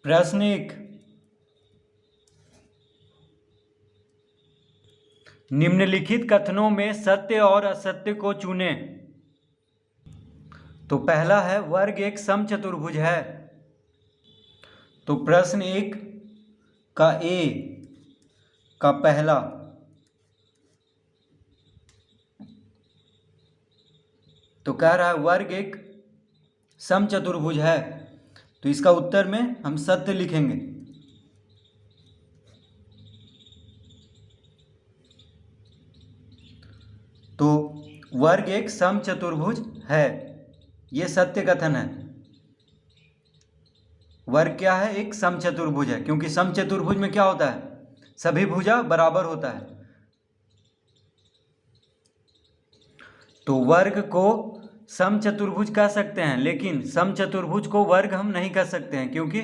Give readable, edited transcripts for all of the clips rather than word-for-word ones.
प्रश्न 1, निम्नलिखित कथनों में सत्य और असत्य को चुनें। तो पहला है वर्ग एक समचतुर्भुज है। तो प्रश्न 1 का ए का पहला तो कह रहा है वर्ग एक समचतुर्भुज है, तो इसका उत्तर में हम सत्य लिखेंगे। तो वर्ग एक समचतुर्भुज है, यह सत्य कथन है। वर्ग क्या है? एक समचतुर्भुज है, क्योंकि समचतुर्भुज में क्या होता है? सभी भुजा बराबर होता है। तो वर्ग को समचतुर्भुज कह सकते हैं, लेकिन समचतुर्भुज को वर्ग हम नहीं कह सकते हैं, क्योंकि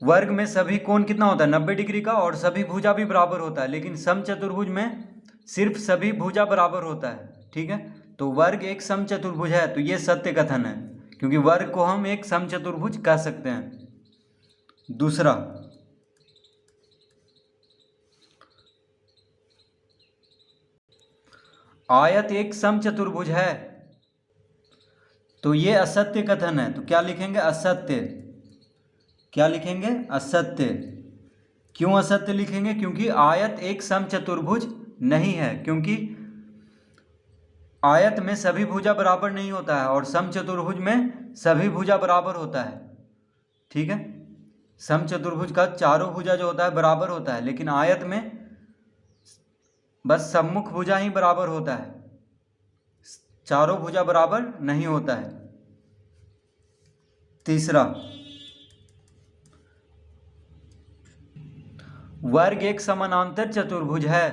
वर्ग में सभी कोण कितना होता है? 90 डिग्री का, और सभी भुजा भी बराबर होता है। लेकिन समचतुर्भुज में सिर्फ सभी भुजा बराबर होता है। ठीक है, तो वर्ग एक समचतुर्भुज है, तो ये सत्य कथन है, क्योंकि वर्ग को हम एक समचतुर्भुज कह सकते हैं। दूसरा, आयत एक समचतुर्भुज है, तो ये असत्य कथन है। तो क्या लिखेंगे? असत्य। क्या लिखेंगे? असत्य। क्यों असत्य लिखेंगे? क्योंकि आयत एक समचतुर्भुज नहीं है, क्योंकि आयत में सभी भुजा बराबर नहीं होता है, और समचतुर्भुज में सभी भुजा बराबर होता है। ठीक है, समचतुर्भुज का चारों भुजा जो होता है बराबर होता है, लेकिन आयत में बस सम्मुख भुजा ही बराबर होता है, चारों भुजा बराबर नहीं होता है। तीसरा, वर्ग एक समानांतर चतुर्भुज है,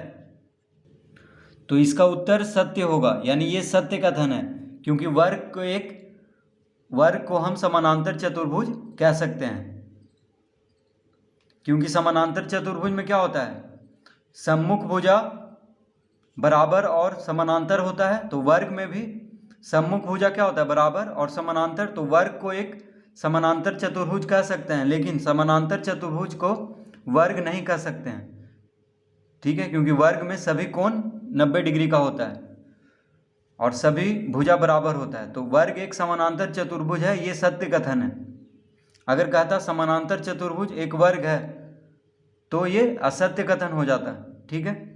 तो इसका उत्तर सत्य होगा, यानी ये सत्य कथन है, क्योंकि वर्ग को हम समानांतर चतुर्भुज कह सकते हैं। क्योंकि समानांतर चतुर्भुज में क्या होता है? सम्मुख भुजा बराबर और समानांतर होता है, तो वर्ग में भी सम्मुख भुजा क्या होता है? बराबर और समानांतर। तो वर्ग को एक समानांतर चतुर्भुज कह सकते हैं, लेकिन समानांतर चतुर्भुज को वर्ग नहीं कह सकते हैं। ठीक है, क्योंकि वर्ग में सभी कोण 90 डिग्री का होता है और सभी भुजा बराबर होता है। तो वर्ग एक समानांतर चतुर्भुज है, ये सत्य कथन है। अगर कहता समानांतर चतुर्भुज एक वर्ग है, तो ये असत्य कथन हो जाता है। ठीक है,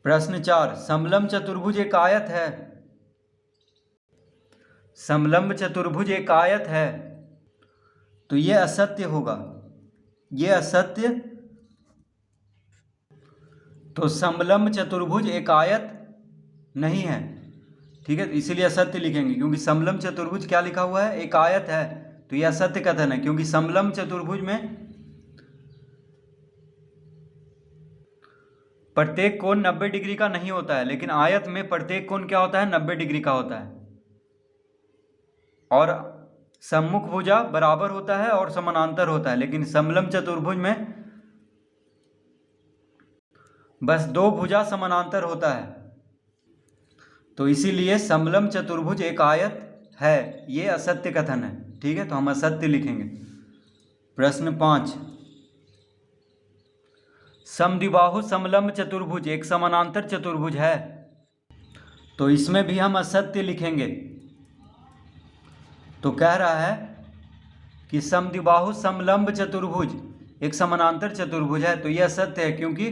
प्रश्न 4, समलंब चतुर्भुज एक आयत है। समलंब चतुर्भुज एक आयत है, तो ये असत्य होगा, ये असत्य। तो समलंब चतुर्भुज एक आयत नहीं है। ठीक है, इसीलिए असत्य लिखेंगे, क्योंकि समलंब चतुर्भुज क्या लिखा हुआ है? एक आयत है, तो यह असत्य कथन है, क्योंकि समलंब चतुर्भुज में प्रत्येक कोण 90 डिग्री का नहीं होता है, लेकिन आयत में प्रत्येक कोण क्या होता है? 90 डिग्री का होता है, और सम्मुख भुजा बराबर होता है और समानांतर होता है। लेकिन समलंब चतुर्भुज में बस दो भुजा समानांतर होता है, तो इसीलिए समलंब चतुर्भुज एक आयत है, ये असत्य कथन है। ठीक है, तो हम असत्य लिखेंगे। प्रश्न 5, समद्विबाहु समलंब चतुर्भुज एक समानांतर चतुर्भुज है, तो इसमें भी हम असत्य लिखेंगे। तो कह रहा है कि समद्विबाहु समलंब चतुर्भुज एक समानांतर चतुर्भुज है, तो यह असत्य है, क्योंकि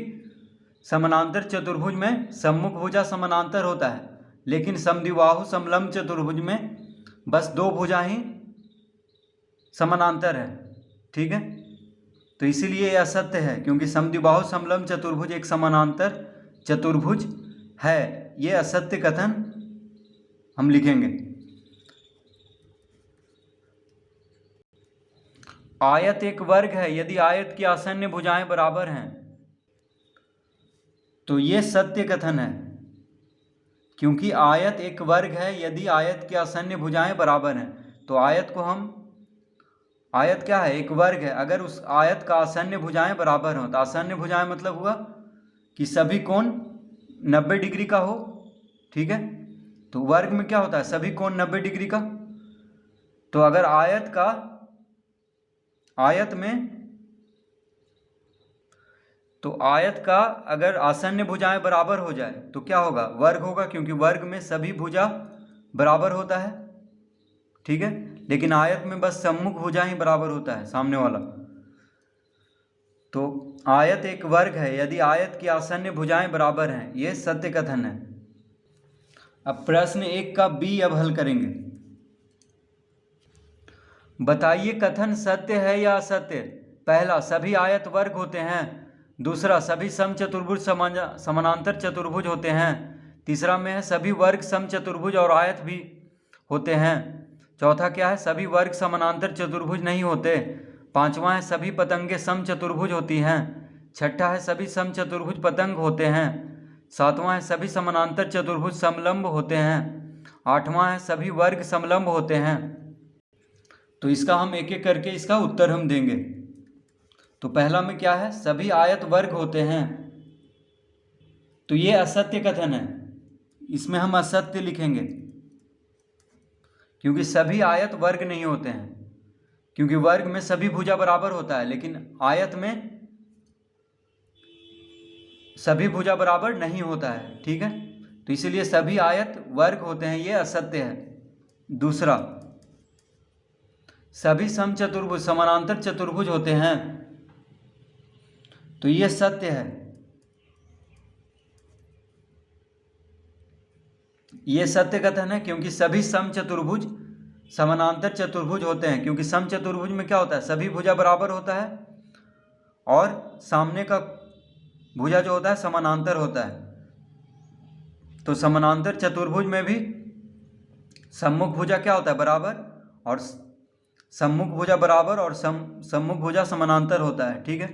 समानांतर चतुर्भुज में सम्मुख भुजा समानांतर होता है, लेकिन समद्विबाहु समलंब चतुर्भुज में बस दो भुजा ही समानांतर है। ठीक है, तो इसीलिए यह असत्य है, क्योंकि समद्विबाहु समलंब चतुर्भुज एक समानांतर चतुर्भुज है, ये असत्य कथन हम लिखेंगे। आयत एक वर्ग है यदि आयत की आसन्न भुजाएं बराबर हैं, तो ये सत्य कथन है, क्योंकि आयत एक वर्ग है यदि आयत की आसन्न भुजाएं बराबर हैं। तो आयत क्या है? एक वर्ग है। अगर उस आयत का आसन्न भुजाएं बराबर हो, तो आसन्न भुजाएं मतलब हुआ कि सभी कोण 90 डिग्री का हो। ठीक है, तो वर्ग में क्या होता है, सभी कोण 90 डिग्री का। तो अगर आयत का अगर आसन्न भुजाएं बराबर हो जाए तो क्या होगा, वर्ग होगा, क्योंकि वर्ग में सभी भुजा बराबर होता है, ठीक है। लेकिन आयत में बस सम्मुख भुजा ही बराबर होता है, सामने वाला। तो आयत एक वर्ग है यदि आयत की आसन्न भुजाएं बराबर हैं, ये सत्य कथन है। अब प्रश्न 1 का बी अब हल करेंगे। बताइए कथन सत्य है या असत्य। पहला, सभी आयत वर्ग होते हैं। दूसरा, सभी समचतुर्भुज समानांतर चतुर्भुज होते हैं। तीसरा में है सभी वर्ग समचतुर्भुज और आयत भी होते हैं। चौथा क्या है, सभी वर्ग समानांतर चतुर्भुज नहीं होते। पांचवा है सभी पतंगे समचतुर्भुज होती हैं। छठा है सभी समचतुर्भुज पतंग होते हैं। सातवां है सभी समानांतर चतुर्भुज समलंब होते हैं। आठवां है सभी वर्ग समलंब होते हैं। तो इसका हम एक एक करके इसका उत्तर हम देंगे। तो पहला में क्या है, सभी आयत वर्ग होते हैं, तो ये असत्य कथन है, इसमें हम असत्य लिखेंगे, क्योंकि सभी आयत वर्ग नहीं होते हैं। क्योंकि वर्ग में सभी भुजा बराबर होता है, लेकिन आयत में सभी भुजा बराबर नहीं होता है, ठीक है। तो इसीलिए सभी आयत वर्ग होते हैं, ये असत्य है। दूसरा, सभी समचतुर्भुज समानांतर चतुर्भुज होते हैं, तो ये सत्य है, ये सत्य कथन है, क्योंकि सभी समचतुर्भुज समानांतर चतुर्भुज होते हैं। क्योंकि समचतुर्भुज में क्या होता है, सभी भुजा बराबर होता है और सामने का भुजा जो होता है समानांतर होता है। तो समानांतर चतुर्भुज में भी सम्मुख भुजा क्या होता है, बराबर, और सम्मुख भुजा बराबर और सम्मुख भुजा समानांतर होता है, ठीक है।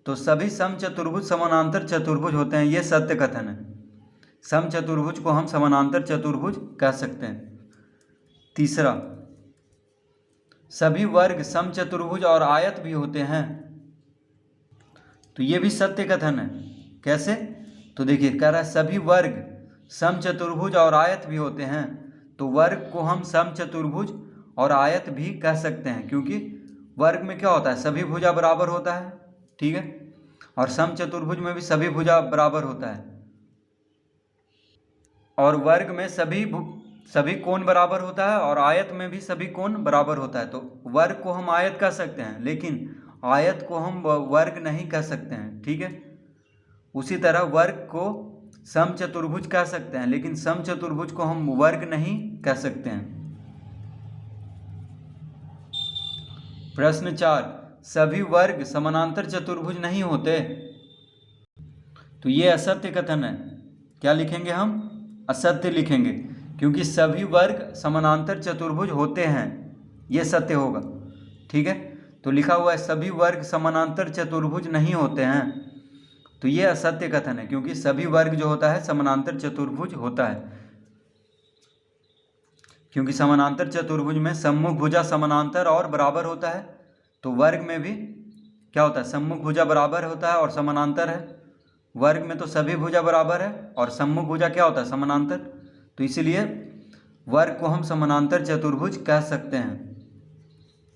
तो सभी समचतुर्भुज समानांतर चतुर्भुज होते हैं, ये सत्य कथन है। समचतुर्भुज को हम समानांतर चतुर्भुज कह सकते हैं। तीसरा, सभी वर्ग समचतुर्भुज और आयत भी होते हैं, तो ये भी सत्य कथन है। कैसे, तो देखिए, कह रहा है सभी वर्ग समचतुर्भुज और आयत भी होते हैं। तो वर्ग को हम समचतुर्भुज और आयत भी कह सकते हैं, क्योंकि वर्ग में क्या होता है, सभी भुजा बराबर होता है, ठीक है, और समचतुर्भुज में भी सभी भुजा बराबर होता है, और वर्ग में सभी कोण बराबर होता है, और आयत में भी सभी कोण बराबर होता है। तो वर्ग को हम आयत कह सकते हैं, लेकिन आयत को हम वर्ग नहीं कह सकते हैं, ठीक है। उसी तरह वर्ग को समचतुर्भुज कह सकते हैं, लेकिन समचतुर्भुज को हम वर्ग नहीं कह सकते हैं। प्रश्न 4, सभी वर्ग समानांतर चतुर्भुज नहीं होते, तो ये असत्य कथन है। क्या लिखेंगे हम, असत्य लिखेंगे, क्योंकि सभी वर्ग समानांतर चतुर्भुज होते हैं, ये सत्य होगा, ठीक है। तो लिखा हुआ है सभी वर्ग समानांतर चतुर्भुज नहीं होते हैं, तो ये असत्य कथन है, क्योंकि सभी वर्ग जो होता है समानांतर चतुर्भुज होता है। क्योंकि समानांतर चतुर्भुज में सम्मुख भुजा समानांतर और बराबर होता है, तो वर्ग में भी क्या होता है, सम्मुख भुजा बराबर होता है और समानांतर है। वर्ग में तो सभी भुजा बराबर है और सम्मुख भुजा क्या होता है, समानांतर। तो इसीलिए वर्ग को हम समानांतर चतुर्भुज कह सकते हैं।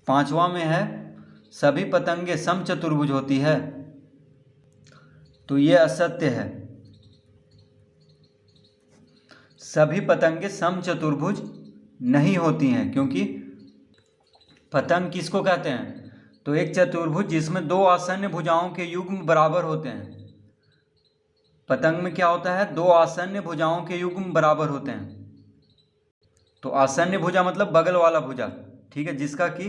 पांचवा में है सभी पतंगे समचतुर्भुज होती है, तो ये असत्य है। सभी पतंगे समचतुर्भुज नहीं होती हैं, क्योंकि पतंग किसको कहते हैं, तो एक चतुर्भुज जिसमें दो आसन्न भुजाओं के युग्म बराबर होते हैं। पतंग में क्या होता है, दो आसन्न भुजाओं के युग्म बराबर होते हैं। तो आसन्न भुजा मतलब बगल वाला भुजा, ठीक है, जिसका कि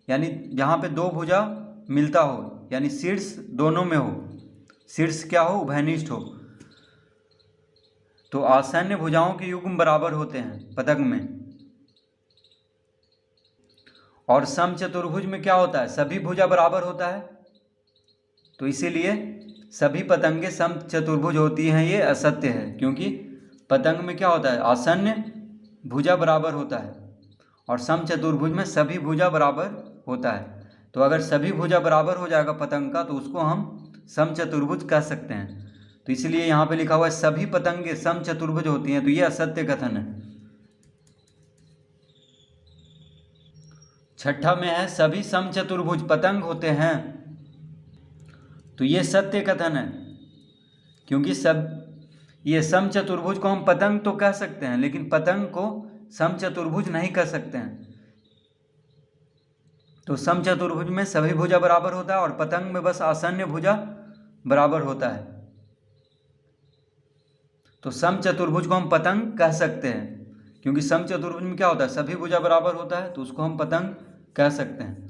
यानी जहाँ पे दो भुजा मिलता हो, यानी शीर्ष दोनों में हो, शीर्ष क्या हो, उभयनिष्ठ हो। तो आसन्न भुजाओं के युग्म बराबर होते हैं पतंग में। और समचतुर्भुज में क्या होता है, सभी भुजा बराबर होता है, तो इसीलिए सभी पतंगे समचतुर्भुज होती हैं, ये असत्य है। क्योंकि पतंग में क्या होता है, आसन्न भुजा बराबर होता है, और समचतुर्भुज में सभी भुजा बराबर होता है। तो अगर सभी भुजा बराबर हो जाएगा पतंग का, तो उसको हम समचतुर्भुज कह सकते हैं। तो इसलिए यहाँ पे लिखा हुआ है सभी पतंगे समचतुर्भुज होती हैं, तो ये असत्य कथन है। छठा में है सभी समचतुर्भुज पतंग होते हैं। तो ये सत्य कथन है, क्योंकि ये समचतुर्भुज को हम पतंग तो कह सकते हैं, लेकिन पतंग को समचतुर्भुज नहीं कह सकते हैं। तो समचतुर्भुज में सभी भुजा बराबर होता है और पतंग में बस आसन्न भुजा बराबर होता है। तो समचतुर्भुज को हम पतंग कह सकते हैं, क्योंकि समचतुर्भुज में क्या होता है, सभी भुजा बराबर होता है, तो उसको हम पतंग कह सकते हैं।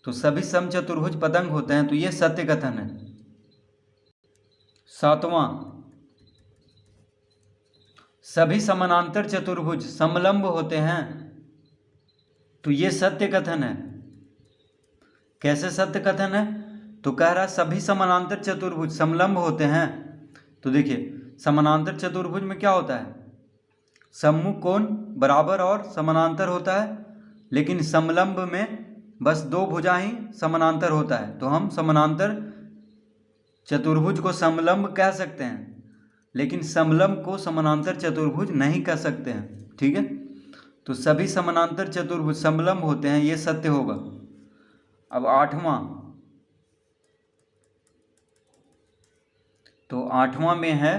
तो सभी समचतुर्भुज पतंग होते हैं, तो ये सत्य कथन है। सातवां, सभी समानांतर चतुर्भुज समलंब होते हैं। तो ये सत्य कथन है। कैसे सत्य कथन है? तो कह रहा सभी समानांतर चतुर्भुज समलंब होते हैं। तो देखिए समानांतर चतुर्भुज में क्या होता है, सम्मुख कोण बराबर और समानांतर होता है, लेकिन समलंब में बस दो भुजा ही समानांतर होता है। तो हम समानांतर चतुर्भुज को समलंब कह सकते हैं, लेकिन समलंब को समानांतर चतुर्भुज नहीं कह सकते हैं। ठीक है, तो सभी समानांतर चतुर्भुज समलंब होते हैं, ये सत्य होगा। अब आठवां, तो आठवां में है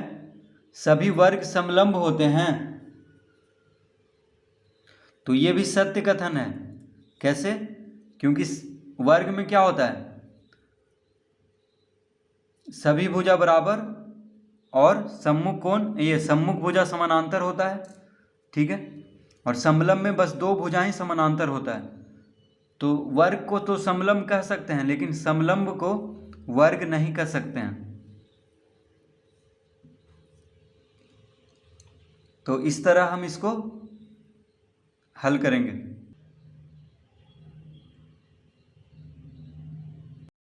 सभी वर्ग समलंब होते हैं। तो ये भी सत्य कथन है। कैसे? क्योंकि वर्ग में क्या होता है, सभी भुजा बराबर और सम्मुख कोण, ये सम्मुख भुजा समानांतर होता है। ठीक है, और समलंब में बस दो भुजा ही समानांतर होता है। तो वर्ग को तो समलंब कह सकते हैं, लेकिन समलंब को वर्ग नहीं कह सकते हैं। तो इस तरह हम इसको हल करेंगे।